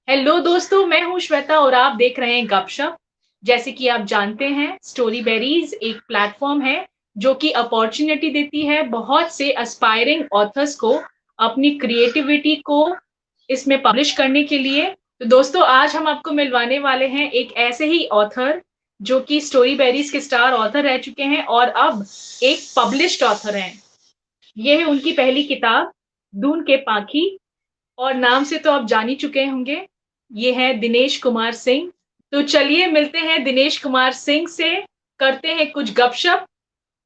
Hello दोस्तों, मैं हूँ श्वेता और आप देख रहे हैं गपशप। जैसे कि आप जानते हैं, स्टोरी बेरीज एक प्लेटफॉर्म है जो कि अपॉर्चुनिटी देती है बहुत से एस्पायरिंग ऑथर्स को अपनी क्रिएटिविटी को इसमें पब्लिश करने के लिए। तो दोस्तों, आज हम आपको मिलवाने वाले हैं एक ऐसे ही ऑथर जो कि स्टोरी बेरीज के स्टार ऑथर रह चुके हैं और अब एक पब्लिश्ड ऑथर हैं। ये है उनकी पहली किताब, दून के पाखी। और नाम से तो आप जान ही चुके होंगे, ये है दिनेश कुमार सिंह। तो चलिए मिलते हैं दिनेश कुमार सिंह से, करते हैं कुछ गपशप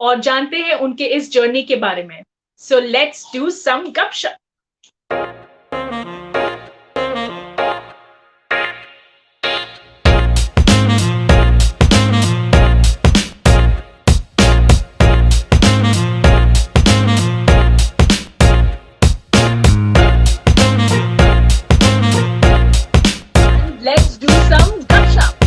और जानते हैं उनके इस जर्नी के बारे में। सो लेट्स डू सम गपशप। लेट्स डू सम गपशप।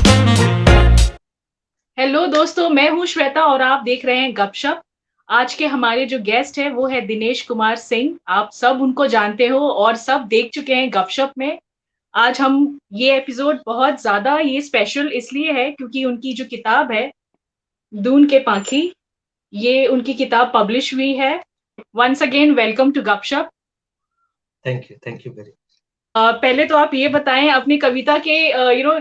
हेलो दोस्तों, मैं हूं श्वेता और आप देख रहे हैं गपशप। आज के हमारे जो गेस्ट हैं वो है दिनेश कुमार सिंह। आप सब उनको जानते हो और सब देख चुके हैं गपशप में। आज हम ये एपिसोड बहुत ज्यादा ये स्पेशल इसलिए है क्योंकि उनकी जो किताब है, दून के पाखी, ये उनकी किताब पब्लिश हुई है। वंस अगेन वेलकम टू गपशप। Thank you very. पहले तो आप ये बताएं अपनी कविता के,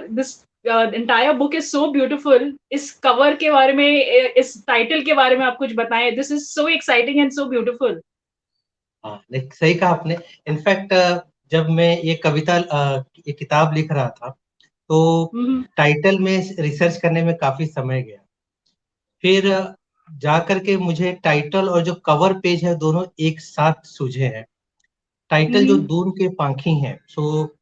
this entire book is so beautiful. इस कवर के बारे में, इस टाइटल के बारे में आप कुछ बताएं। This is so exciting and so beautiful. हाँ, नहीं, सही कहा आपने। इनफैक्ट जब मैं ये किताब लिख रहा था तो टाइटल में रिसर्च करने में काफी समय गया। फिर जा करके मुझे टाइटल और जो कवर पेज है दोनों एक साथ सूझे हैं। टाइटल जो दून के पाखी है, सो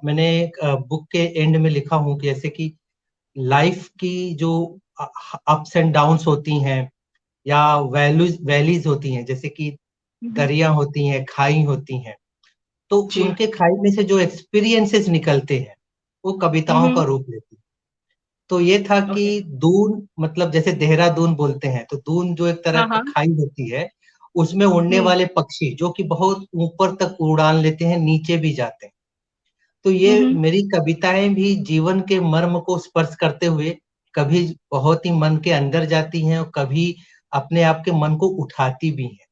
मैंने बुक के एंड में लिखा हूँ कि जैसे कि लाइफ की जो अप्स एंड डाउन्स होती हैं या वैल्यूज वैलीज होती हैं, जैसे कि दरिया होती हैं, खाई होती हैं, तो जी। उनके खाई में से जो एक्सपीरियंसेस निकलते हैं वो कविताओं का रूप लेती है। तो ये था कि ओके। दून मतलब जैसे देहरादून बोलते हैं, तो दून जो एक तरह हाँ का हाँ। खाई होती है, उसमें उड़ने वाले पक्षी जो कि बहुत ऊपर तक उड़ान लेते हैं, नीचे भी जाते हैं। तो ये मेरी कविताएं भी जीवन के मर्म को स्पर्श करते हुए कभी बहुत ही मन के अंदर जाती हैं और कभी अपने आप के मन को उठाती भी हैं।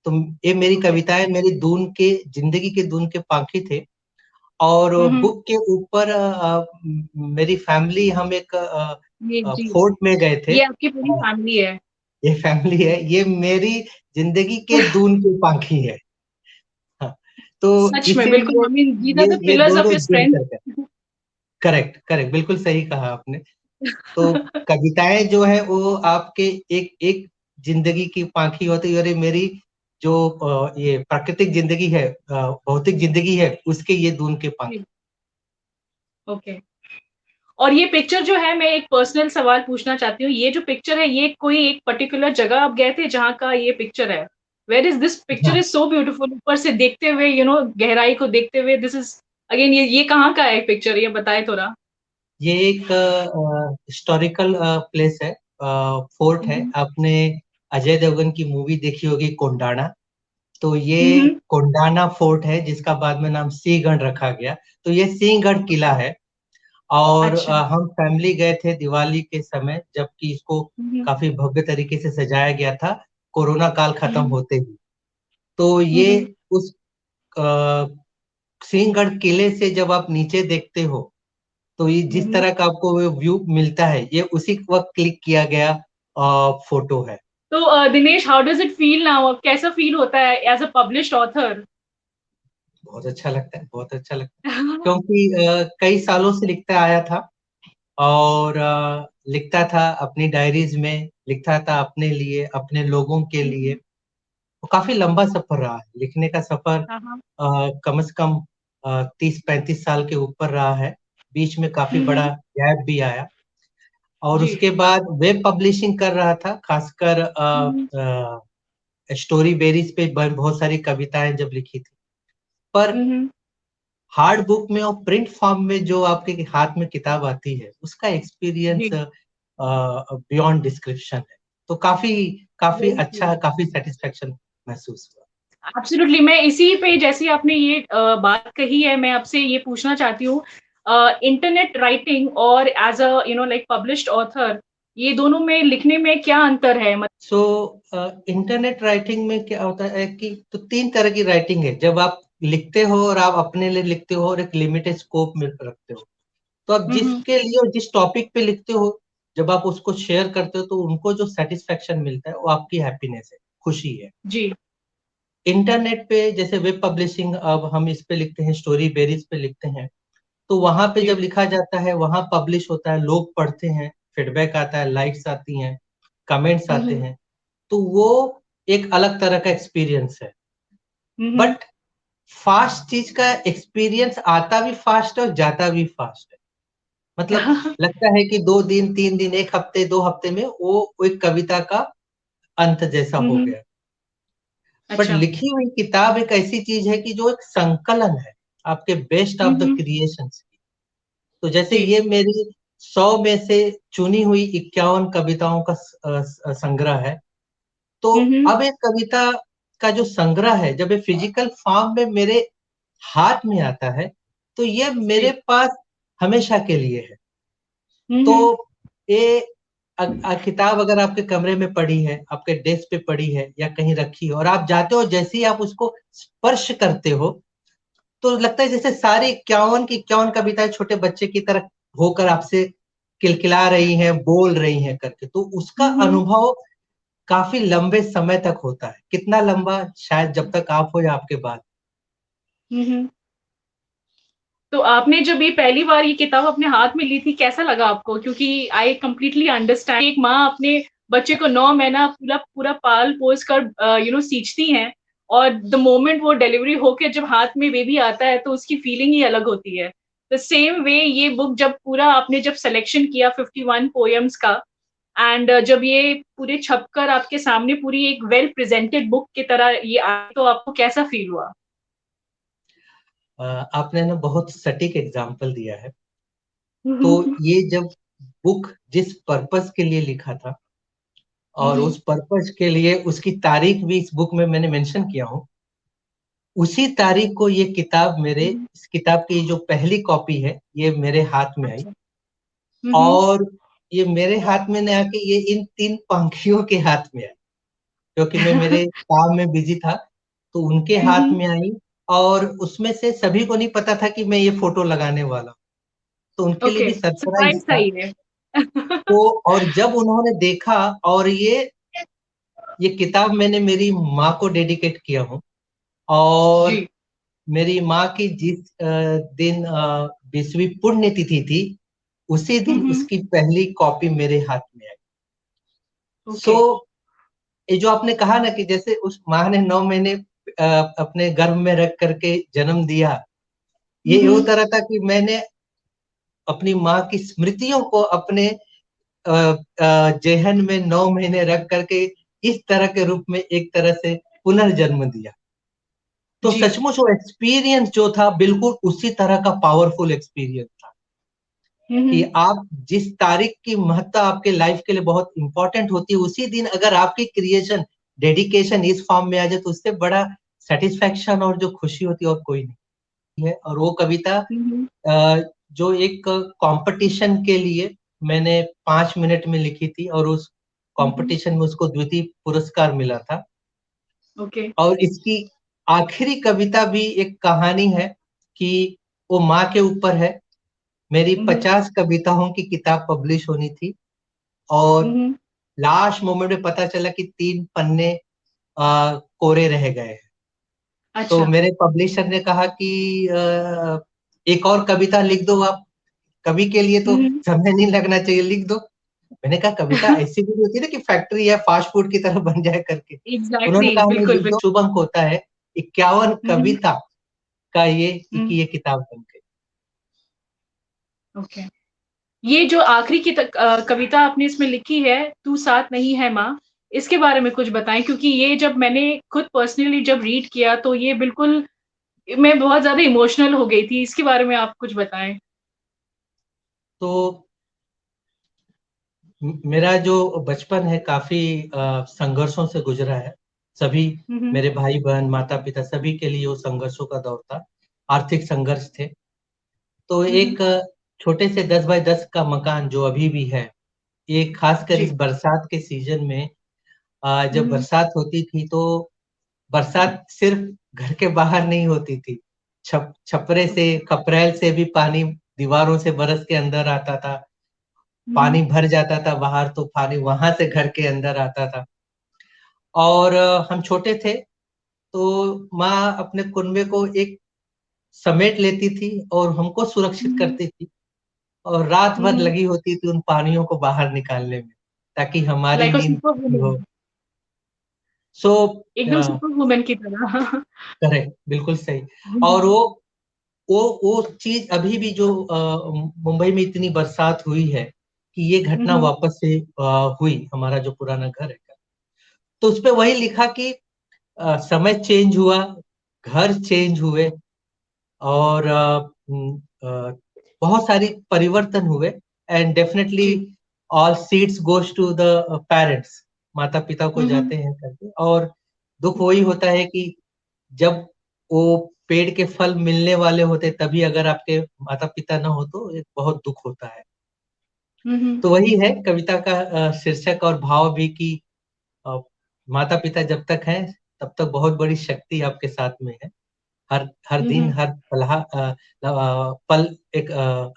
तो ये मेरी ओके। कविताएं मेरी दून के जिंदगी के दून के पाखी थे। और बुक के ऊपर मेरी फैमिली, हम एक ये जी, फोर्ट में गए थे। ये आपकी पूरी फैमिली है। ये फैमिली है, ये मेरी जिंदगी के दून के पाखी है। हाँ, तो सच में बिल्कुल, इसीलिए I mean these are the ये पिलर्स ऑफ दोनों योर जुड़ स्ट्रेंथ। करके। करेक्ट करेक्ट, बिल्कुल सही कहा आपने। तो कविताएं जो है वो आपके एक एक जिंदगी की पाखी होती है, और ये मेरी जो ये प्राकृतिक जिंदगी है, भौतिक जिंदगी है, उसके ये दून के पाखी। ओके। और ये पिक्चर जो है, मैं एक पर्सनल सवाल पूछना चाहती हूँ। ये जो पिक्चर है, ये कोई एक पर्टिकुलर जगह आप गए थे जहाँ का ये पिक्चर है? वेयर इज दिस पिक्चर हाँ, इज सो ब्यूटीफुल, ऊपर से देखते हुए, गहराई को देखते हुए। दिस इज अगेन, ये कहाँ का है पिक्चर, ये बताए थोड़ा। ये एक हिस्टोरिकल प्लेस है, फोर्ट है। हम्म। आपने अजय देवगन की मूवी देखी होगी कोंडाना, तो ये हम्म। कोंडाना फोर्ट है जिसका बाद में नाम सिंहगढ़ रखा गया। तो ये सिंहगढ़ किला है। और अच्छा। हम फैमिली गए थे दिवाली के समय, जबकि इसको हम्म। काफी भव्य तरीके से सजाया गया था, कोरोना काल खत्म हम्म। होते ही। तो ये हम्म। उस अ, सिंहगढ़ किले से जब आप नीचे देखते हो, तो ये जिस हम्म। तरह का आपको व्यू मिलता है, ये उसी वक्त क्लिक किया गया फोटो है। तो Dinesh, how does it feel now? अब कैसा फील होता है एज अ पब्लिश्ड ऑथर? बहुत अच्छा लगता है, बहुत अच्छा लगता है। क्योंकि कई सालों से लिखता आया था, और लिखता था अपनी डायरीज में, लिखता था अपने लिए, अपने लोगों के लिए। वो काफी लंबा सफर रहा है, लिखने का सफर हाँ हाँ। कम से कम 30-35 साल के ऊपर रहा है। बीच में काफी बड़ा हम्म। गैप भी आया। और जी। उसके बाद वेब पब्लिशिंग कर रहा था, खासकर हम्म। स्टोरी बेरीज पे बहुत सारी कविताएं जब लिखी थी। पर हम्म। हार्ड बुक में और प्रिंट फॉर्म में जो आपके हाथ में किताब आती है, उसका एक्सपीरियंस जी। बियॉन्ड डिस्क्रिप्शन है। तो काफी काफी वेरी ट्रू। अच्छा, काफी सेटिस्फेक्शन महसूस हुआ। एब्सोल्युटली, मैं इसी पे जैसे आपने ये बात कही है, मैं आपसे ये पूछना चाहती हूँ, इंटरनेट राइटिंग और as a like published author, ये दोनों में लिखने में क्या अंतर है? सो इंटरनेट राइटिंग में क्या होता है कि तो 3 तरह की राइटिंग है। जब आप लिखते हो और आप अपने लिए लिखते हो और एक लिमिटेड स्कोप में रखते हो। तो आप हुँ, हुँ। जिसके लिए और जिस टॉपिक पे लिखते हो, जब आप उसको शेयर करते हो तो उनको जो सैटिस्फैक्शन मिलता है वो आपकी हैप्पीनेस है, खुशी है। जी। इंटरनेट पे जैसे वेब पब्लिशिंग, अब हम इस पे लिखते हैं, स्टोरी बेरीज पे लिखते हैं, तो वहां पे जी। जब लिखा जाता है वहां पब्लिश होता है, लोग पढ़ते हैं, फीडबैक आता है, लाइक्स आती हैं, कमेंट्स हुँ, आते हुँ। हैं, तो वो एक अलग तरह का एक्सपीरियंस है। हुँ, हुँ। बट फास्ट चीज का एक्सपीरियंस आता भी फास्ट है और जाता भी फास्ट है। मतलब लगता है कि 2 दिन 3 दिन 1 हफ्ते 2 हफ्ते में वो एक कविता का अंत जैसा हुँ, हो हुँ। गया। बट अच्छा। लिखी हुई किताब एक ऐसी चीज है कि जो एक संकलन है आपके best hmm, of the hmm. Creations की। तो जैसे जी। ये मेरी 100 में से चुनी हुई 51 कविताओं का संग्रह है। तो हुँ, हुँ। अब एक कविता का जो संग्रह है जब ये फिजिकल फॉर्म में मेरे हाथ में आता है, तो ये मेरे जी। पास हमेशा के लिए है। हुँ, तो हुँ। ये किताब अगर आपके कमरे में पड़ी है, आपके डेस्क पे पड़ी है या कहीं रखी है और आप जाते हो, जैसे ही आप उसको स्पर्श करते हो, तो लगता है जैसे सारी 51 की 51 कविताएं छोटे बच्चे की तरह होकर आपसे किलकिला रही हैं, बोल रही हैं करके। तो उसका हुँ, हुँ। अनुभव काफ़ी लंबे समय तक होता है। कितना लंबा? शायद जब तक आप हो या आपके बाद। हुँ, हुँ। तो आपने जब ये पहली बार ये किताब अपने हाथ में ली थी, कैसा लगा आपको? क्योंकि आई कंप्लीटली अंडरस्टैंड, एक माँ अपने बच्चे को 9 महीना पूरा पूरा पाल-पोस कर सींचती हैं, और द मोमेंट वो डिलीवरी होके जब हाथ में बेबी आता है, तो उसकी फीलिंग ही अलग होती है। द सेम वे ये बुक जब पूरा आपने जब सिलेक्शन किया 51 पोएम्स का, एंड जब ये पूरे छपकर आपके सामने पूरी एक वेल प्रेजेंटेड बुक की तरह ये आई, तो आपको कैसा फील हुआ? आपने ना बहुत सटीक एग्ज़ाम्पल दिया है। हुँ, तो हुँ। ये जब बुक जिस पर्पज़ के लिए लिखा था हुँ, और हुँ। उस पर्पज़ के लिए उसकी तारीख भी इस बुक में मैंने मेंशन किया हूँ। उसी तारीख को ये किताब मेरे हुँ, हुँ। इस किताब की जो पहली कॉपी है, ये मेरे हाथ में आई। अच्छा। हुँ, हुँ। और ये मेरे हाथ में ना आके ये इन 3 पंखियों के हाथ में आई, क्योंकि मैं मेरे काम में बिज़ी था, तो उनके हुँ, हाथ हुँ। में आई। और उसमें से सभी को नहीं पता था कि मैं ये फ़ोटो लगाने वाला हूँ, तो उनके लिए ओके, भी सरप्राइज़ सरप्राइज़ था था। ये। तो और जब उन्होंने देखा, और ये किताब मैंने मेरी माँ को डेडिकेट किया हूँ। और जी। मेरी माँ की जिस दिन 20वीं पुण्यतिथि थी, उसी हुँ, दिन हुँ। उसकी पहली कॉपी मेरे हाथ में आई। So okay. ये जो आपने कहा ना कि जैसे उस माँ ने 9 महीने अपने गर्भ में रख करके जन्म दिया, हुँ, ये वो हुँ। तरह था कि मैंने अपनी माँ की स्मृतियों को अपने जेहन में 9 महीने रख करके इस तरह के रूप में एक तरह से पुनर्जन्म दिया। तो जी। सचमुच वो एक्सपीरियंस जो था बिल्कुल उसी तरह का पावरफुल एक्सपीरियंस था। हुँ, कि हुँ। आप जिस तारीख की महत्ता आपके लाइफ के लिए बहुत इंपॉर्टेंट होती है, उसी दिन अगर आपकी क्रिएशन, डेडिकेशन इस फॉर्म में आ जाए, तो उससे बड़ा सैटिस्फैक्शन और जो खुशी होती है और कोई नहीं है। और वो कविता हुँ, हुँ। जो एक कॉम्पिटिशन के लिए मैंने 5 मिनट में लिखी थी और उस हुँ, हुँ। कॉम्पिटिशन में उसको द्वितीय पुरस्कार मिला था। ओके। और इसकी आखिरी कविता भी एक कहानी है कि वो माँ के ऊपर है। मेरी हुँ, हुँ। 50 कविताओं की किताब पब्लिश होनी थी हुँ, और हुँ। लास्ट मोमेंट में पता चला कि 3 पन्ने कोरे रह गए हैं। तो अच्छा। मेरे पब्लिशर ने कहा कि एक और कविता लिख दो आप, कवि के लिए हुँ, तो हुँ। समय नहीं लगना चाहिए, लिख दो। मैंने कहा कविता ऐसी भी होती है ना कि फैक्ट्री या फास्ट फूड की तरह बन जाए करके। उन्होंने एग्ज़ैक्टली, कहा नहीं, बिल्कुल, लिख दो, शुभ अंक होता है 51 हुँ, हुँ। कविता का ये हुँ, कि ये किताब बन गई। ओके। ये जो आखिरी कविता आपने इसमें लिखी है, तू साथ नहीं है माँ, इसके बारे में कुछ बताएँ? क्योंकि ये जब मैंने खुद पर्सनली जब रीड किया, तो ये बिल्कुल मैं बहुत ज़्यादा इमोशनल हो गई थी। इसके बारे में आप कुछ बताएँ? तो मेरा जो बचपन है काफ़ी संघर्षों से गुज़रा है। सभी मेरे भाई बहन, माता पिता, सभी के लिए वो संघर्षों का दौर था, आर्थिक संघर्ष थे। तो एक छोटे से 10 बाय 10 का मकान जो अभी भी है, ये खासकर इस जी। बरसात के सीजन में, जब बरसात होती थी तो बरसात सिर्फ घर के बाहर नहीं होती थी, छपरे से, खपरेल से भी पानी दीवारों से बरस के अंदर आता था। पानी भर जाता था बाहर, तो पानी वहां से घर के अंदर आता था। और हम छोटे थे तो माँ अपने कुनबे को एक समेट लेती थी और हमको सुरक्षित करती थी, और रात भर लगी होती थी उन पानियों को बाहर निकालने में, ताकि हमारी लाइक अ नींद सुपर पूरी हो। वुमन। सो एकदम सुपर वुमन की तरह। करेक्ट, बिल्कुल सही। और वो चीज अभी भी जो मुंबई में इतनी बरसात हुई है कि ये घटना वापस से हुई, हमारा जो पुराना घर है, तो उस पे वही लिखा कि समय चेंज हुआ, घर चेंज हुए, और बहुत सारी परिवर्तन हुए, एंड डेफिनेटली जी। All seeds goes to the parents, माता पिता को जाते हैं करके। और दुख वही होता है कि जब वो पेड़ के फल मिलने वाले होते तभी अगर आपके माता पिता ना हो तो एक बहुत दुख होता है। तो वही है कविता का शीर्षक और भाव भी कि माता पिता जब तक हैं तब तक बहुत बड़ी शक्ति आपके साथ में है। हर हर दिन, हर पल एक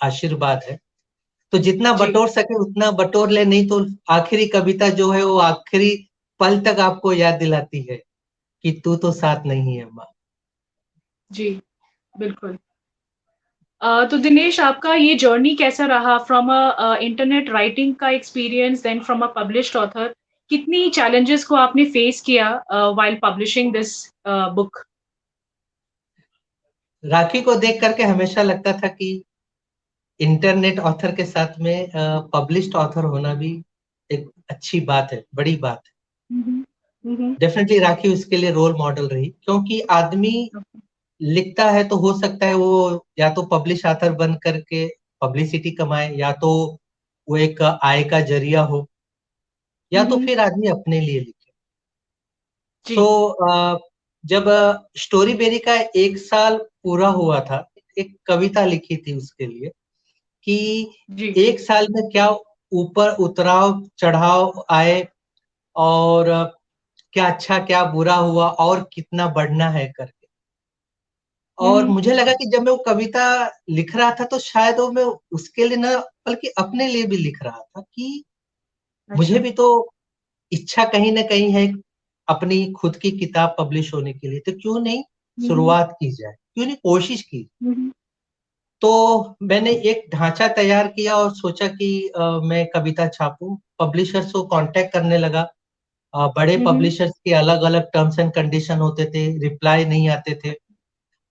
आशीर्वाद है। तो जितना जी। बटोर सके उतना बटोर ले, नहीं तो आखिरी कविता जो है वो आखिरी पल तक आपको याद दिलाती है कि तू तो साथ नहीं है माँ। जी, बिल्कुल। तो दिनेश, आपका ये जर्नी कैसा रहा फ्रॉम अ इंटरनेट राइटिंग का experience, then from a published author? कितनी चैलेंजेस को आपने फेस किया while publishing this book? Rakhi को देख करके हमेशा लगता था कि इंटरनेट ऑथर के साथ में पब्लिश्ड ऑथर होना भी एक अच्छी बात है, बड़ी बात है। हुँ, हुँ। हुँ, डेफिनेटली राखी उसके लिए रोल मॉडल रही, क्योंकि आदमी लिखता है तो हो सकता है वो या तो पब्लिश ऑथर बन करके पब्लिसिटी कमाए, या तो वो एक आय का जरिया हो, या तो हुँ। फिर आदमी अपने लिए लिखे। सो जी, जब स्टोरी बेरी का 1 साल पूरा हुआ था, एक कविता लिखी थी उसके लिए कि जी। 1 साल में क्या ऊपर उतराव चढ़ाव आए, और क्या अच्छा क्या बुरा हुआ, और कितना बढ़ना है करके। और हुँ, मुझे लगा कि जब मैं वो कविता लिख रहा था तो शायद वो मैं उसके लिए ना बल्कि अपने लिए भी लिख रहा था कि मुझे अच्छा। भी तो इच्छा कहीं ना कहीं है अपनी खुद की किताब पब्लिश होने के लिए, तो क्यों नहीं हुँ, शुरुआत की जाए, क्यों नहीं कोशिश की। हुँ। तो मैंने एक ढांचा तैयार किया और सोचा कि मैं कविता छापूं, पब्लिशर्स को कांटेक्ट करने लगा। बड़े हुँ, हुँ। पब्लिशर्स के अलग अलग टर्म्स एंड कंडीशन होते थे, रिप्लाई नहीं आते थे।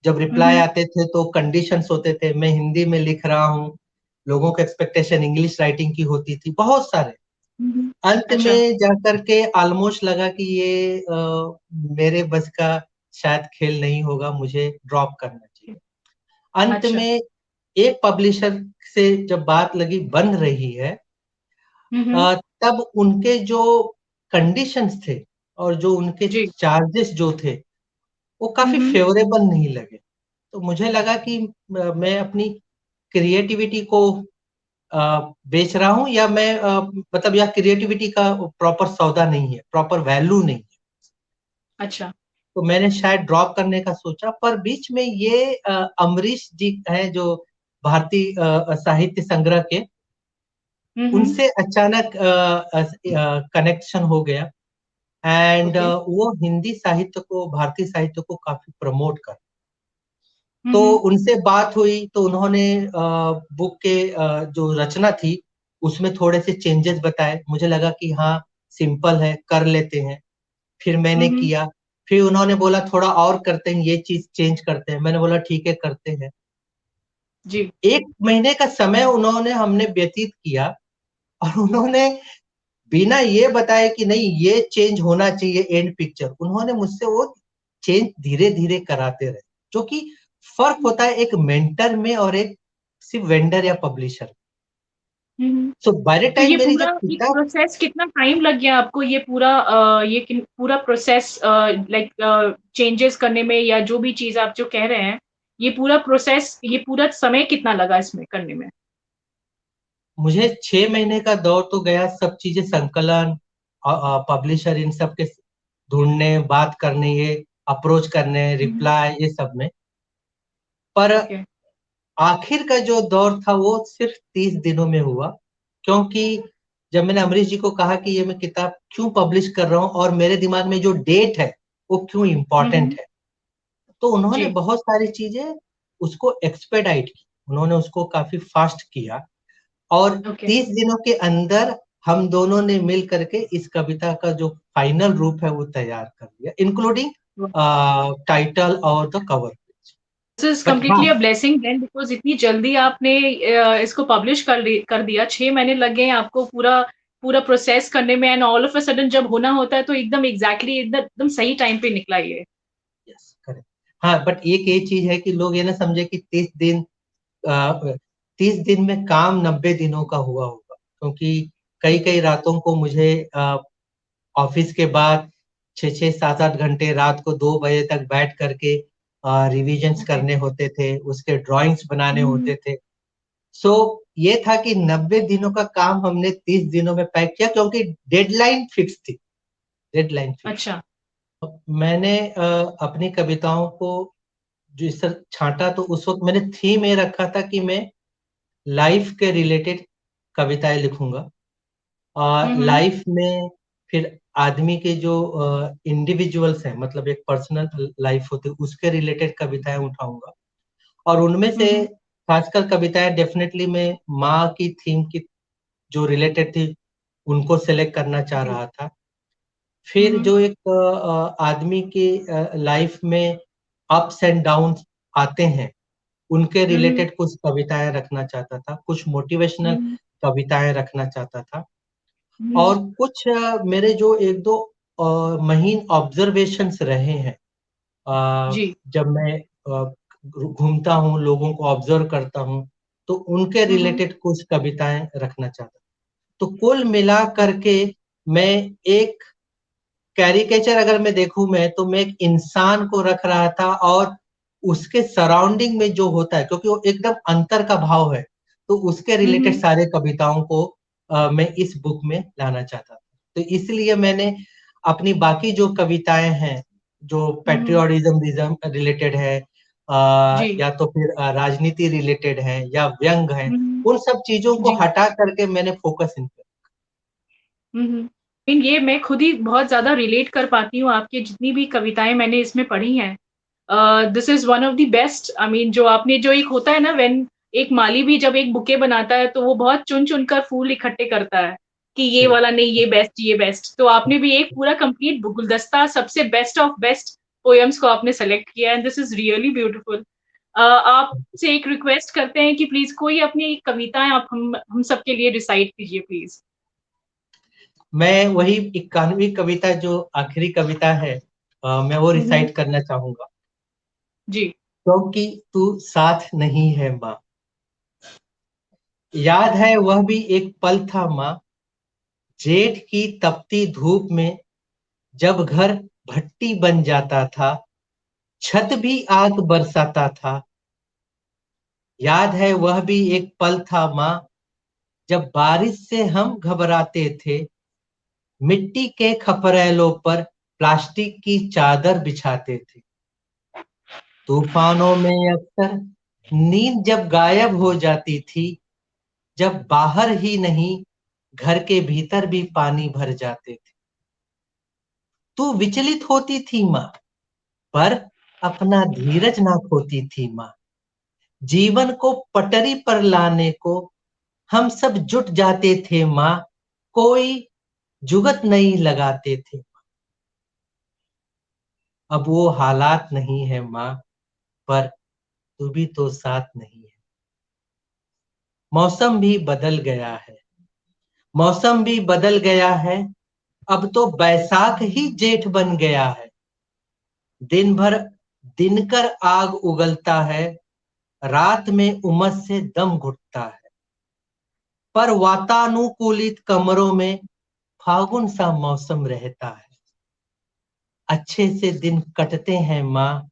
जब हुँ, रिप्लाई हुँ। आते थे तो कंडीशंस होते थे, मैं हिंदी में लिख रहा हूँ, लोगों की एक्सपेक्टेशन इंग्लिश राइटिंग की होती थी, बहुत सारे। हुँ, हुँ। अंत अच्छा, में जाकर के ऑलमोस्ट लगा कि ये मेरे बस का शायद खेल नहीं होगा, मुझे ड्रॉप करना चाहिए। अंत अच्छा। में एक पब्लिशर से जब बात लगी बन रही है, हुँ, हुँ। तब उनके जो कंडीशंस थे और जो उनके जी। चार्जेस जो थे वो हुँ, काफी हुँ। फेवरेबल नहीं लगे। तो मुझे लगा कि मैं अपनी क्रिएटिविटी को बेच रहा हूँ, या मैं मतलब या क्रिएटिविटी का प्रॉपर सौदा नहीं है, प्रॉपर वैल्यू नहीं है। अच्छा। तो मैंने शायद ड्रॉप करने का सोचा, पर बीच में ये अमरीश जी हैं जो भारतीय साहित्य संग्रह के, हुँ, हुँ। उनसे अचानक कनेक्शन हो गया, एंड ओके। वो हिंदी साहित्य को, भारतीय साहित्य को काफी प्रमोट कर। हुँ, तो हुँ। उनसे बात हुई तो उन्होंने बुक के जो रचना थी उसमें थोड़े से चेंजेस बताए। मुझे लगा कि हाँ, सिंपल है, कर लेते हैं। फिर हुँ, मैंने हुँ। किया। फिर उन्होंने बोला थोड़ा और करते हैं, ये चीज चेंज करते हैं। मैंने बोला ठीक है, करते हैं। जी। 1 महीने का समय उन्होंने हमने व्यतीत किया, और उन्होंने बिना ये बताए कि नहीं ये चेंज होना चाहिए एंड पिक्चर, उन्होंने मुझसे वो चेंज धीरे धीरे कराते रहे। जो कि फर्क होता है एक मेंटर में और एक सिर्फ वेंडर या पब्लिशर। सो बाय द तो ये टाइम मेरी पूरा जब एक किताब, प्रोसेस कितना टाइम लग गया आपको, ये पूरा पूरा प्रोसेस लाइक चेंजेस करने में, या जो भी चीज आप जो कह रहे हैं, ये पूरा प्रोसेस, ये पूरा समय कितना लगा इसमें करने में? मुझे 6 महीने का दौर तो गया, सब चीजें संकलन, पब्लिशर, इन सब के ढूंढने, बात करने, ये अप्रोच करने, रिप्लाई, ये सब में। पर ओके। आखिर का जो दौर था वो सिर्फ 30 दिनों में हुआ, क्योंकि जब मैंने अमरीश जी को कहा कि ये मैं किताब क्यों पब्लिश कर रहा हूँ और मेरे दिमाग में जो डेट है वो क्यों इम्पोर्टेंट है, तो उन्होंने जी। बहुत सारी चीजें उसको एक्सपेडाइट की, उन्होंने उसको काफी फास्ट किया। और ओके। 30 दिनों के अंदर हम दोनों ने मिल करके इस कविता का जो फाइनल रूप है वो तैयार कर दिया, इंक्लूडिंग टाइटल और the cover page. This is but हाँ, completely a blessing then, because इतनी जल्दी आपने इसको पब्लिश कर दिया, 6 महीने लग गए आपको पूरा पूरा प्रोसेस करने में, and all of a sudden जब होना होता है तो एकदम एग्जैक्टली एकदम सही टाइम पे निकला ये। Yes correct. हाँ, बट एक ये चीज है कि लोग ये ना समझे कि 30 दिन, 30 दिन में काम 90 दिनों का हुआ होगा, क्योंकि कई कई रातों को मुझे ऑफिस के बाद 6 6 7 8 घंटे रात को 2 बजे तक बैठ करके रिविजन्स ओके। करने होते थे, उसके ड्राइंग्स बनाने होते थे। सो ये था कि 90 दिनों का काम हमने 30 दिनों में पैक किया, क्योंकि डेडलाइन फिक्स थी, डेडलाइन फिक्स। अच्छा। मैंने अपनी कविताओं को जो इस तरह छांटा, तो उस वक्त मैंने थीम ये रखा था कि मैं लाइफ के रिलेटेड कविताएं लिखूंगा, और हम्म। लाइफ में फिर आदमी के जो इंडिविजुअल्स हैं, मतलब एक पर्सनल लाइफ होती है, उसके रिलेटेड कविताएं उठाऊंगा। और उनमें से हम्म। खासकर कविताएं डेफिनेटली मैं माँ की थीम की जो रिलेटेड थी उनको सेलेक्ट करना चाह जी। रहा था। फिर हम्म। जो एक आदमी की लाइफ में अप्स एंड डाउन्स आते हैं, उनके हम्म। रिलेटेड कुछ कविताएं रखना चाहता था, कुछ मोटिवेशनल हम्म। कविताएं रखना चाहता था। हम्म। और कुछ मेरे जो एक दो महीन ऑब्जर्वेशंस रहे हैं, जी। जब मैं घूमता हूँ, लोगों को ऑब्जर्व करता हूँ, तो उनके हम्म। रिलेटेड कुछ कविताएं रखना चाहता। तो कुल मिला करके मैं एक कैरिकेचर अगर मैं देखूं, तो मैं एक इंसान को रख रहा था, और उसके सराउंडिंग में जो होता है, क्योंकि वो एकदम अंतर का भाव है, तो उसके रिलेटेड हम्म। सारे कविताओं को मैं इस बुक में लाना चाहता था। तो इसलिए मैंने अपनी बाकी जो कविताएं हैं, जो हम्म। पेट्रियोटिज्म रिलेटेड है, जी। या तो फिर राजनीति रिलेटेड है, या व्यंग है, हम्म। उन सब चीजों को जी। हटा करके मैंने फोकस इन पे। ये मैं खुद ही बहुत ज़्यादा रिलेट कर पाती हूँ, आपकी जितनी भी कविताएँ मैंने इसमें पढ़ी हैं। This is one of the best, I mean जो आपने जो एक होता है ना, व्हेन एक माली भी जब एक बुके बनाता है तो वो बहुत चुन-चुन कर फूल इकट्ठे करता है, कि ये सही। वाला नहीं, ये बेस्ट, ये बेस्ट। तो आपने भी एक पूरा कंप्लीट गुलदस्ता सबसे बेस्ट ऑफ बेस्ट पोएम्स को आपने सेलेक्ट किया, and this is really beautiful. आपसे एक रिक्वेस्ट करते हैं कि प्लीज़ कोई अपनी एक कविताएँ आप हम सबके लिए रिसाइट कीजिए प्लीज़। मैं वही 91वीं कविता, जो आखिरी कविता है, मैं वो हुँ, हुँ। रिसाइट करना चाहूंगा। जी। क्योंकि तू साथ नहीं है माँ, याद है वह भी एक पल था माँ, जेठ की तपती धूप में जब घर भट्टी बन जाता था, छत भी आग बरसाता था। याद है वह भी एक पल था माँ, जब बारिश से हम घबराते थे, मिट्टी के खपरेलों पर प्लास्टिक की चादर बिछाते थे। तूफानों में अक्सर नींद जब गायब हो जाती थी, जब बाहर ही नहीं घर के भीतर भी पानी भर जाते थे, तू विचलित होती थी माँ, पर अपना धीरज ना खोती थी माँ। जीवन को पटरी पर लाने को हम सब जुट जाते थे माँ, कोई जुगत नहीं लगाते थे। अब वो हालात नहीं है माँ, पर तू भी तो साथ नहीं है। मौसम भी बदल गया है, मौसम भी बदल गया है, अब तो बैसाख ही जेठ बन गया है। दिन भर दिनकर आग उगलता है, रात में उमस से दम घुटता है। पर वातानुकूलित कमरों में फागुन सा मौसम रहता है। अच्छे से दिन कटते हैं माँ,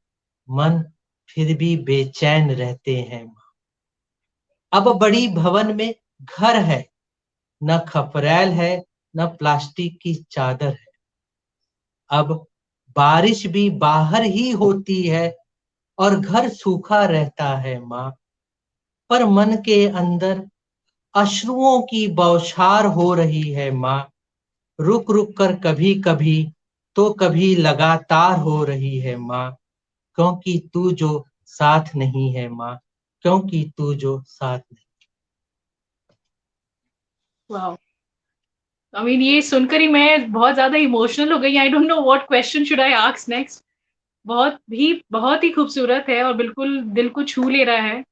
मन फिर भी बेचैन रहते हैं माँ। अब बड़ी भवन में घर है, न खपरैल है न प्लास्टिक की चादर है। अब बारिश भी बाहर ही होती है और घर सूखा रहता है माँ। पर मन के अंदर अश्रुओं की बौछार हो रही है माँ। रुक रुक कर कभी कभी तो कभी लगातार हो रही है माँ। क्योंकि तू जो साथ नहीं है माँ, क्योंकि तू जो साथ नहीं। वाह, आई मीन ये सुनकर ही मैं बहुत ज्यादा इमोशनल हो गई। I don't know what question should I ask next. बहुत ही खूबसूरत है और बिल्कुल दिल को छू ले रहा है।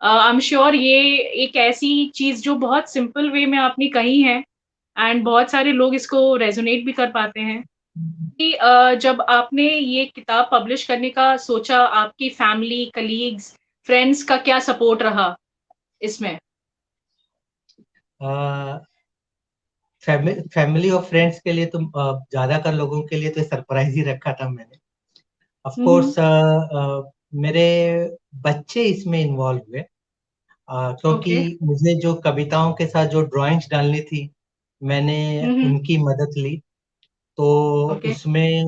आई एम श्योर ये एक ऐसी चीज जो बहुत सिंपल वे में आपने कही है एंड बहुत सारे लोग इसको रेजोनेट भी कर पाते हैं कि जब आपने ये किताब पब्लिश करने का सोचा, आपकी फैमिली, कलीग्स, फ्रेंड्स का क्या सपोर्ट रहा इसमें? फैमिली और फ्रेंड्स के लिए तो ज्यादातर लोगों के लिए तो सरप्राइज ही रखा था मैंने। Of hmm. कोर्स मेरे बच्चे इसमें इन्वॉल्व हुए, क्योंकि ओके। मुझे जो कविताओं के साथ जो ड्राइंग्स डालनी थी, मैंने हम्म। उनकी मदद ली। तो ओके। उसमें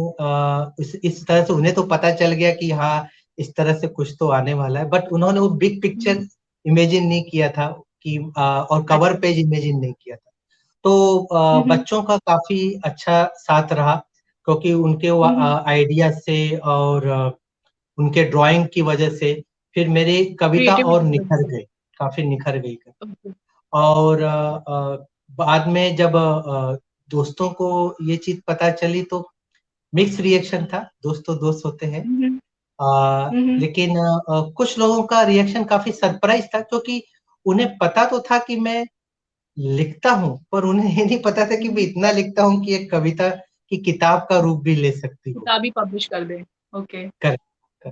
इस तरह से उन्हें तो पता चल गया कि हाँ, इस तरह से कुछ तो आने वाला है, बट उन्होंने वो बिग पिक्चर इमेजिन नहीं किया था कि और कवर अच्छा। पेज इमेजिन नहीं किया था। तो हम्म। बच्चों का काफी अच्छा साथ रहा, क्योंकि उनके हम्म। आइडिया से और उनके ड्राइंग की वजह से फिर मेरी कविता और क्रिएटिविटी की वजह निखर से। गई, काफी निखर गई। ओके। और बाद में जब दोस्तों को ये चीज पता चली तो मिक्स रिएक्शन था। दोस्त तो दोस्त होते हैं। हम्म। हम्म। लेकिन कुछ लोगों का रिएक्शन काफी सरप्राइज था, क्योंकि उन्हें पता तो था कि मैं लिखता हूँ, पर उन्हें ये नहीं पता था कि मैं हम्म। इतना लिखता हूँ कि एक कविता की किताब का रूप भी ले सकती हूँ। किताब ही पब्लिश कर दे। ओके। कर, कर।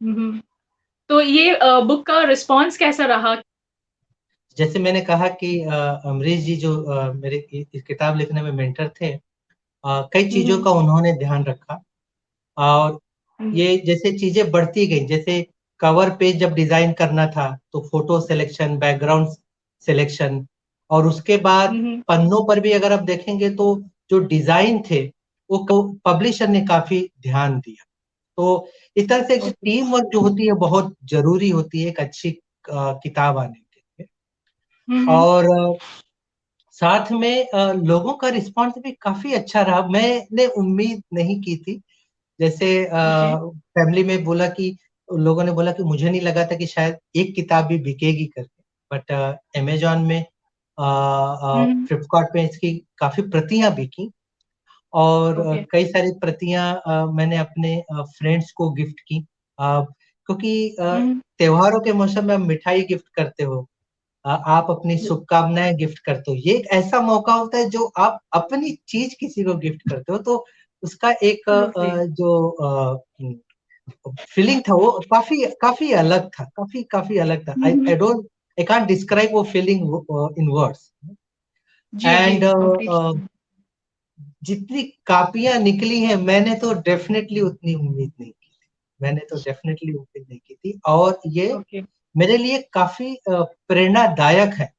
हम्म। तो ये बुक का रिस्पॉन्स कैसा रहा? जैसे मैंने कहा कि अमरीश जी जो मेरे इस किताब लिखने में मेंटर थे, कई चीजों हम्म। का उन्होंने ध्यान रखा। और हम्म। ये जैसे चीजें बढ़ती गई, जैसे कवर पेज जब डिजाइन करना था तो फोटो सिलेक्शन, बैकग्राउंड सिलेक्शन, और उसके बाद हम्म। पन्नों पर भी अगर आप देखेंगे तो जो डिजाइन थे वो पब्लिशर ने काफी ध्यान दिया। तो इस तरह से ओके। टीम वर्क जो होती है बहुत जरूरी होती है एक अच्छी किताब आने के लिए। हम्म। और साथ में लोगों का रिस्पांस भी काफी अच्छा रहा, मैंने उम्मीद नहीं की थी। जैसे ओके। फैमिली में बोला कि लोगों ने बोला कि मुझे नहीं लगा था कि शायद एक किताब भी बिकेगी करके, बट अमेजोन में, हम्म। फ्लिपकार्ट में इसकी काफी प्रतियां बिकी। और ओके। कई सारी प्रतियां मैंने अपने फ्रेंड्स को गिफ्ट की, क्योंकि हम्म। त्योहारों के मौसम में आप मिठाई गिफ्ट करते हो, आप अपनी शुभकामनाएं गिफ्ट करते हो। ये एक ऐसा मौका होता है जो आप अपनी चीज किसी को गिफ्ट करते हो, तो उसका एक एब्सोल्युटली। जो फीलिंग था वो काफी काफी अलग था, काफी काफी अलग था। I hmm. Don't, I can't describe वो फीलिंग इन वर्ड्स। जी जी, एंड कंप्लीटली। जितनी कापियां निकली हैं, मैंने तो डेफिनेटली उतनी उम्मीद नहीं की थी। मैंने तो डेफिनेटली उम्मीद नहीं की थी, और ये ओके। मेरे लिए काफी प्रेरणादायक है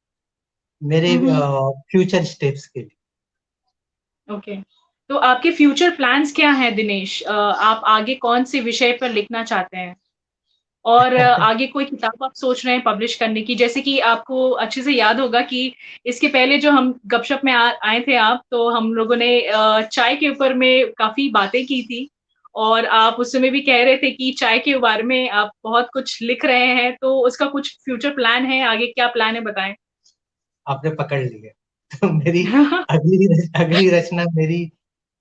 मेरे हम्म। फ्यूचर स्टेप्स के लिए। ओके। तो आपके फ्यूचर प्लान्स क्या हैं दिनेश? आप आगे कौन से विषय पर लिखना चाहते हैं? और आगे कोई किताब आप सोच रहे हैं पब्लिश करने की? जैसे कि आपको अच्छे से याद होगा कि इसके पहले जो हम गपशप में आए थे आप, तो हम लोगों ने चाय के ऊपर में काफ़ी बातें की थी और आप उस समय भी कह रहे थे कि चाय के बारे में आप बहुत कुछ लिख रहे हैं, तो उसका कुछ फ्यूचर प्लान है? आगे क्या प्लान है बताएँ? आपने पकड़ लिया। तो मेरी अगली रचना मेरी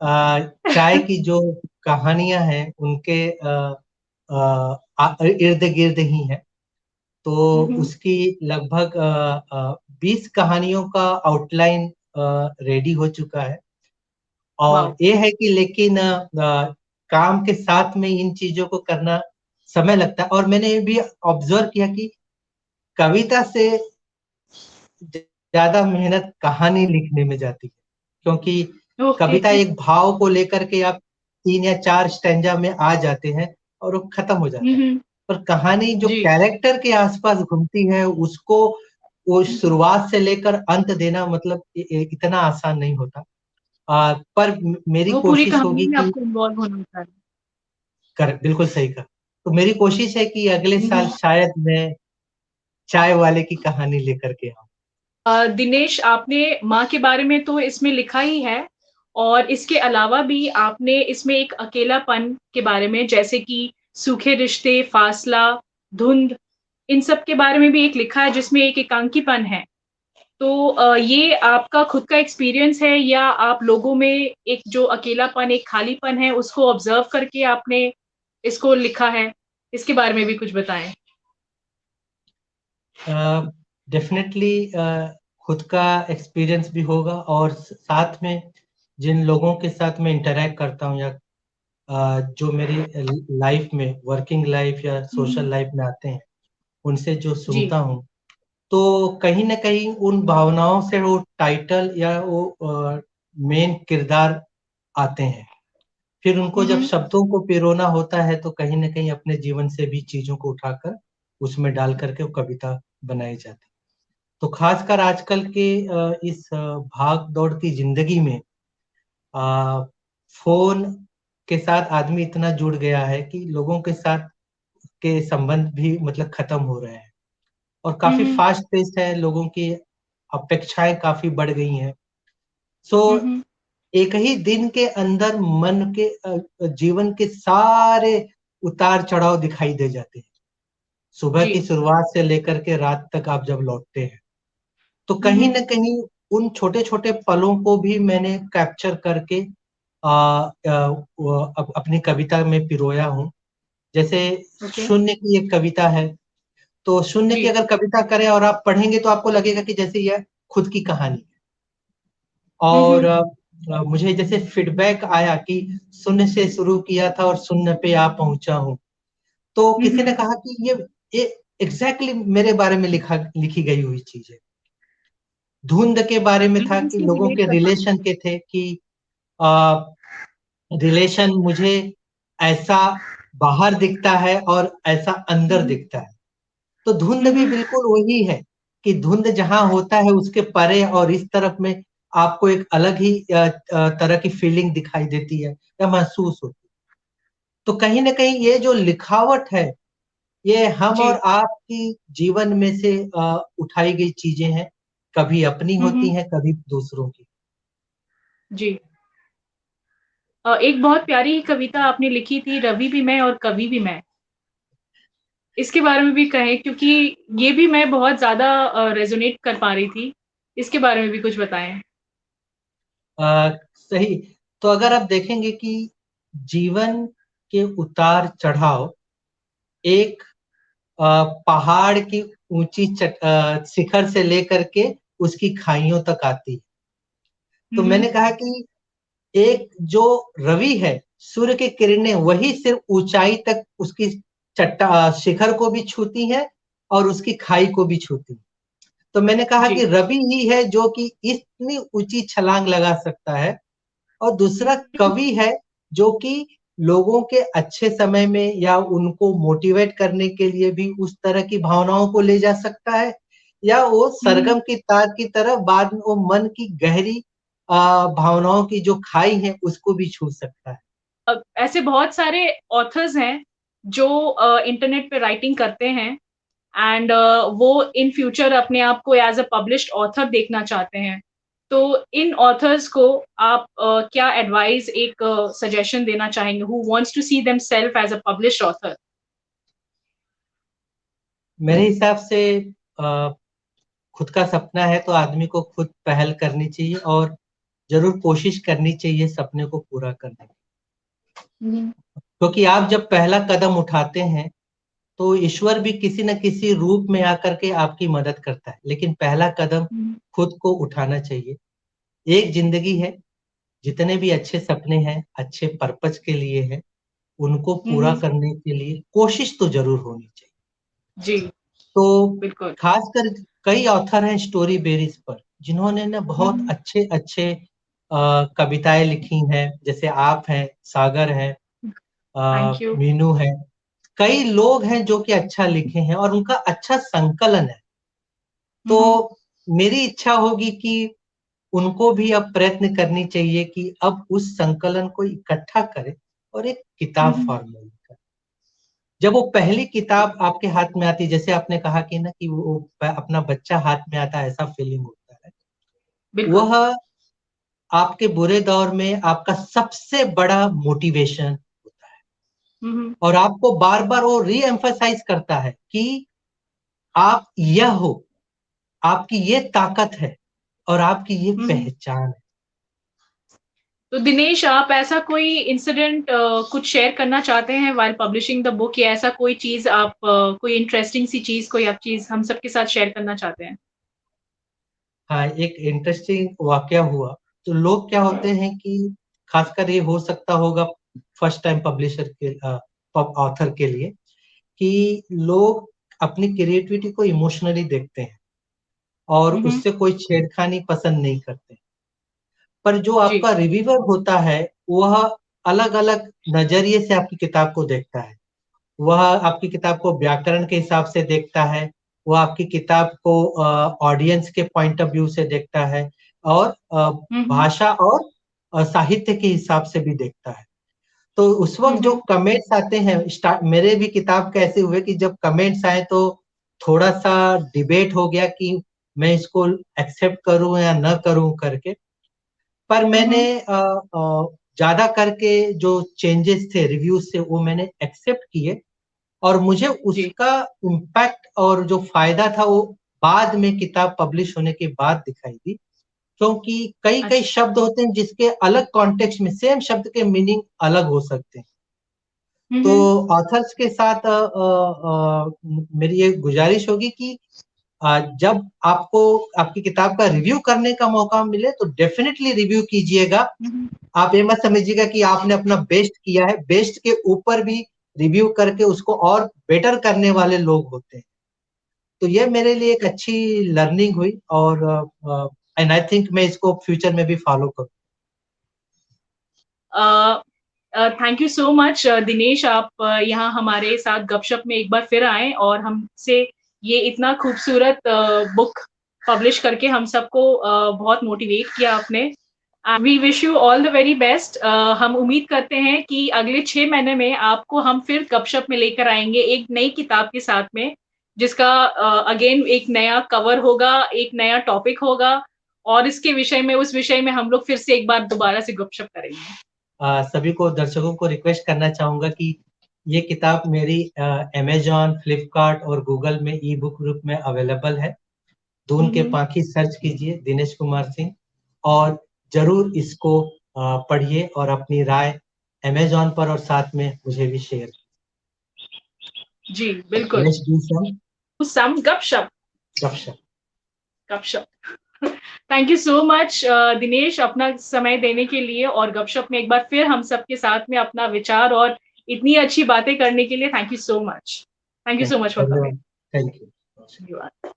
चाय की जो कहानियां हैं उनके इर्द गिर्द ही है। तो हुँ, हुँ। उसकी लगभग 20 कहानियों का आउटलाइन रेडी हो चुका है। और वाओ! ये है कि लेकिन काम के साथ में इन चीजों को करना समय लगता है। और मैंने ये भी ऑब्जर्व किया कि कविता से ज्यादा मेहनत कहानी लिखने में जाती है, क्योंकि ओके। कविता एक भाव को लेकर के आप 3 या 4 स्टैंजा में आ जाते हैं और वो खत्म हो जाता है। हम्म। पर कहानी जो जी। कैरेक्टर के आसपास घूमती है, उसको वो शुरुआत से लेकर अंत देना मतलब इतना आसान नहीं होता। पर मेरी वो पूरी कोशिश कहानी होगी में कि आपको इन्वॉल्व होना होता है। बिल्कुल सही कहा। तो मेरी कोशिश है कि अगले साल हम्म। शायद मैं चाय वाले की कहानी लेकर के आऊं। दिनेश, आपने माँ के बारे में तो इसमें लिखा ही है, और इसके अलावा भी आपने इसमें एक अकेलापन के बारे में, जैसे कि सूखे रिश्ते, फासला, धुंध, इन सब के बारे में भी एक लिखा है जिसमें एक एकांकीपन है। तो ये आपका खुद का एक्सपीरियंस है, या आप लोगों में एक जो अकेलापन, एक खालीपन है, उसको ऑब्जर्व करके आपने इसको लिखा है? इसके बारे में भी कुछ बताएं। डेफिनेटली खुद का एक्सपीरियंस भी होगा, और साथ में जिन लोगों के साथ मैं इंटरेक्ट करता हूँ, या जो मेरी लाइफ में, वर्किंग लाइफ या सोशल लाइफ में आते हैं, उनसे जो जी। सुनता हूँ, तो कहीं ना कहीं उन भावनाओं से वो टाइटल या वो मेन किरदार आते हैं। फिर उनको जब शब्दों को पिरोना होता है, तो कहीं ना कहीं अपने जीवन से भी चीजों को उठाकर उसमें डाल करके वो कविता बनाई जाती है। तो खासकर आजकल के इस भाग दौड़ की जिंदगी में फोन के साथ आदमी इतना जुड़ गया है कि लोगों के साथ के संबंध भी मतलब खत्म हो रहे हैं, और काफी हम्म। फास्ट पेस है, लोगों की अपेक्षाएं काफी बढ़ गई हैं। सो हम्म। एक ही दिन के अंदर मन के जीवन के सारे उतार चढ़ाव दिखाई दे जाते हैं, सुबह जी। की शुरुआत से लेकर के रात तक आप जब लौटते हैं, तो कहीं हम्म। न कहीं उन छोटे छोटे पलों को भी मैंने कैप्चर करके अपनी कविता में पिरोया हूँ। जैसे ओके। शून्य की एक कविता है, तो शून्य की जी। अगर कविता करें और आप पढ़ेंगे तो आपको लगेगा कि जैसे यह खुद की कहानी है। और हम्म। मुझे जैसे फीडबैक आया कि शून्य से शुरू किया था और शून्य पे आ पहुंचा हूँ, तो किसी ने हम्म। कहा कि ये एग्जैक्टली मेरे बारे में लिखी गई हुई चीज है। धुंध के बारे में था लोग कि इससे लोगों रिलेट के कर पाते रिलेशन हैं। के थे कि आ, रिलेशन मुझे ऐसा बाहर दिखता है और ऐसा अंदर हम्म। दिखता है। तो धुंध भी हम्म। बिल्कुल वही है कि धुंध जहां होता है उसके परे और इस तरफ में आपको एक अलग ही तरह की फीलिंग दिखाई देती है या महसूस होती है। तो कहीं ना कहीं ये जो लिखावट है, ये हम और जी। आपकी जीवन में से उठाई गई चीजें हैं। कभी अपनी होती हम्म। हैं, कभी दूसरों की। जी। एक बहुत प्यारी कविता आपने लिखी थी, रवि भी मैं और कवि भी मैं। इसके बारे में भी कहें, क्योंकि ये भी मैं बहुत ज़्यादा रेज़ोनेट कर पा रही थी। इसके बारे में भी कुछ बताएँ? सही। तो अगर आप देखेंगे कि जीवन के उतार चढ़ाव एक पहाड़ की ऊंची शिखर से लेकर के उसकी खाइयों तक आती है। तो हुँ। मैंने कहा कि एक जो रवि है, सूर्य की किरणें वही सिर्फ ऊंचाई तक उसकी शिखर को भी छूती है और उसकी खाई को भी छूती है। तो मैंने कहा जी। कि रवि ही है जो कि इतनी ऊंची छलांग लगा सकता है, और दूसरा हुँ। कवि है जो कि लोगों के अच्छे समय में या उनको मोटिवेट करने के लिए भी उस तरह की भावनाओं को ले जा सकता है, या वो हुँ। सरगम की तार की तरह बाद में वो मन की गहरी भावनाओं की जो खाई है उसको भी छू सकता है। ऐसे बहुत सारे ऑथर्स हैं जो इंटरनेट पे राइटिंग करते हैं, एंड वो इन फ्यूचर अपने आप को एज़ अ पब्लिश्ड ऑथर देखना चाहते हैं। तो इन ऑथर्स को आप क्या एडवाइस, एक सजेशन देना चाहेंगे, who wants to see themselves as a published author? मेरे हिसाब से अ, खुद का सपना है तो आदमी को खुद पहल करनी चाहिए और जरूर कोशिश करनी चाहिए सपने को पूरा करने की। हुँ। क्योंकि आप जब पहला कदम उठाते हैं तो ईश्वर भी किसी न किसी रूप में आकर के आपकी मदद करता है, लेकिन पहला कदम हुँ। खुद को उठाना चाहिए। एक जिंदगी है, जितने भी अच्छे सपने हैं अच्छे पर्पज के लिए हैं, उनको हुँ। पूरा हुँ। करने के लिए कोशिश तो जरूर होनी चाहिए। जी। तो खासकर कई ऑथर हैं स्टोरी बेरीज पर जिन्होंने ना बहुत अच्छे अच्छे कविताएं लिखी हैं, जैसे आप हैं, सागर हैं, मीनू है, कई लोग हैं जो कि अच्छा लिखे हैं और उनका अच्छा संकलन है। तो मेरी इच्छा होगी कि उनको भी अब प्रयत्न करनी चाहिए कि अब उस संकलन को इकट्ठा करें और एक किताब फॉर्म में लिखें। जब वो पहली किताब आपके हाथ में आती है, जैसे आपने कहा कि ना कि वो अपना बच्चा हाथ में आता है, ऐसा फीलिंग होता है, वह आपके बुरे दौर में आपका सबसे बड़ा मोटिवेशन होता है और आपको बार बार वो री एम्फसाइज करता है कि आप यह हो, आपकी ये ताकत है और आपकी ये पहचान है। तो दिनेश, आप ऐसा कोई इंसिडेंट कुछ शेयर करना चाहते हैं व्हाइल पब्लिशिंग द बुक, या ऐसा कोई चीज आप कोई इंटरेस्टिंग सी चीज, कोई आप चीज हम सबके साथ शेयर करना चाहते हैं? हाँ, एक इंटरेस्टिंग वाकया हुआ। तो लोग क्या होते हैं कि खासकर ये हो सकता होगा फर्स्ट टाइम पब्लिशर के ऑथर के लिए, कि लोग अपनी क्रिएटिविटी को इमोशनली देखते हैं और उससे कोई छेड़खानी पसंद नहीं करते। पर जो आपका रिव्यूअर होता है वह अलग अलग नजरिए से आपकी किताब को देखता है। वह आपकी किताब को व्याकरण के हिसाब से देखता है, वह आपकी किताब को ऑडियंस के पॉइंट ऑफ व्यू से देखता है और भाषा और साहित्य के हिसाब से भी देखता है। तो उस वक्त जो कमेंट्स आते हैं, मेरे भी किताब कैसे हुए कि जब कमेंट्स आए तो थोड़ा सा डिबेट हो गया कि मैं इसको एक्सेप्ट करूं या न करूं करके। पर मैंने ज्यादा करके जो चेंजेस थे रिव्यूज से वो मैंने एक्सेप्ट किए और मुझे उसका इम्पैक्ट और जो फायदा था वो बाद में किताब पब्लिश होने के बाद दिखाई दी, क्योंकि कई कई शब्द होते हैं जिसके अलग कॉन्टेक्स्ट में सेम शब्द के मीनिंग अलग हो सकते हैं। तो ऑथर्स के साथ मेरी ये गुजारिश होगी कि जब आपको आपकी किताब का रिव्यू करने का मौका मिले तो डेफिनेटली रिव्यू कीजिएगा। आप ये मत समझिएगा कि आपने अपना बेस्ट किया है, बेस्ट के ऊपर भी रिव्यू करके उसको और बेटर करने वाले लोग होते हैं। तो ये मेरे लिए एक अच्छी लर्निंग हुई और एंड आई थिंक मैं इसको फ्यूचर में भी फॉलो करूँ। Thank you so much Dinesh, आप यहाँ हमारे साथ गपशप में एक बार फिर आए और हमसे ये इतना खूबसूरत बुक पब्लिश करके हम सबको बहुत मोटिवेट किया आपने। We wish you all the very best. हम उम्मीद करते हैं कि अगले 6 महीने में आपको हम फिर गपशप में लेकर आएंगे एक नई किताब के साथ में, जिसका अगेन एक नया कवर होगा, एक नया टॉपिक होगा और इसके विषय में, उस विषय में हम लोग फिर से एक बार दोबारा से गपशप करेंगे। सभी को, दर्शकों को रिक्वेस्ट करना चाहूंगा कि ये किताब मेरी अमेजॉन, फ्लिपकार्ट और गूगल में ई बुक रूप में अवेलेबल है। दून के पाखी सर्च कीजिए, दिनेश कुमार सिंह, और जरूर इसको पढ़िए और अपनी राय अमेजॉन पर और साथ में मुझे भी शेयर। जी बिल्कुल। गपशप गपशप गपशप। Thank you so much Dinesh, अपना समय देने के लिए और गपशप में एक बार फिर हम सबके साथ में अपना विचार और इतनी अच्छी बातें करने के लिए thank you so much. Thank you so much for coming. Thank you. धन्यवाद।